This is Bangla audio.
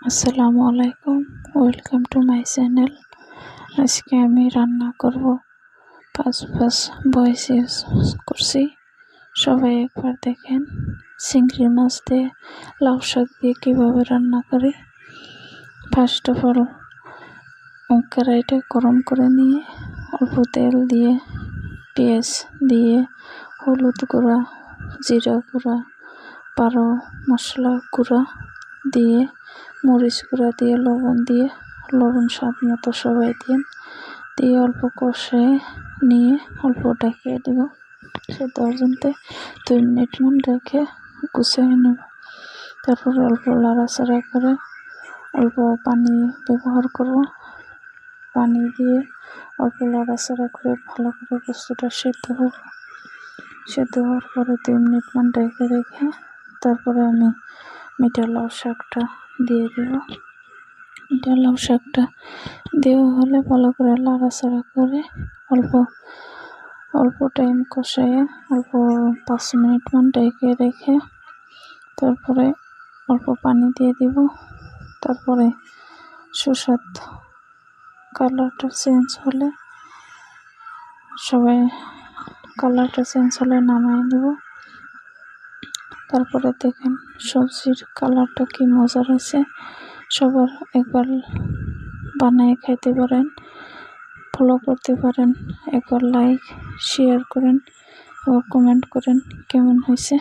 আসসালামু আলাইকুম, ওয়েলকাম টু মাই চ্যানেল। আজকে আমি রান্না করব। পাঁচ ভয়েস ইউজ করছি, সবাই একবার দেখেন। চিংড়ি মাছ দিয়ে লাউ শাক দিয়ে কীভাবে রান্না করি। ফার্স্ট অফ অল কড়াইটা গরম করে নিয়ে অল্প তেল দিয়ে পেঁয়াজ দিয়ে হলুদ গুঁড়া, জিরা গুঁড়া, বারো মশলা গুঁড়া দিয়ে মরিচ গুঁড়া দিয়ে লবণ স্বাদ মতো সবাই দিয়ে অল্প কষে নিয়ে অল্প ঢেকে দেব। সে 2 মিনিট রেখে গুছিয়ে নেব। তারপর অল্প লাড়াচাড়া করে অল্প পানি ব্যবহার করব। পানি দিয়ে অল্প লাড়াচাড়া করে ভালো করে গোস্তটা সেদ্ধ হওয়ার পরে 2 মিনিট ঢেকে রেখে তারপরে আমি মিঠা লাউ শাকটা দিয়ে দেব। মিঠা লাউ শাকটা দেওয়া হলে ভালো করে লাড়াচাড়া করে অল্প টাইম কষাইয়ে অল্প 5 মিনিট ঢেকে রেখে তারপরে অল্প পানি দিয়ে দিব। তারপরে সুস্বাদ কালারটা চেঞ্জ হলে নামাই নেব। তারপরে দেখেন সবজির কালারটা কি মজার হয়েছে। সবার একবার বানিয়ে খাইতে পারেন, ফলো করতে পারেন। একবার লাইক শেয়ার করেন ও কমেন্ট করেন কেমন হয়েছে।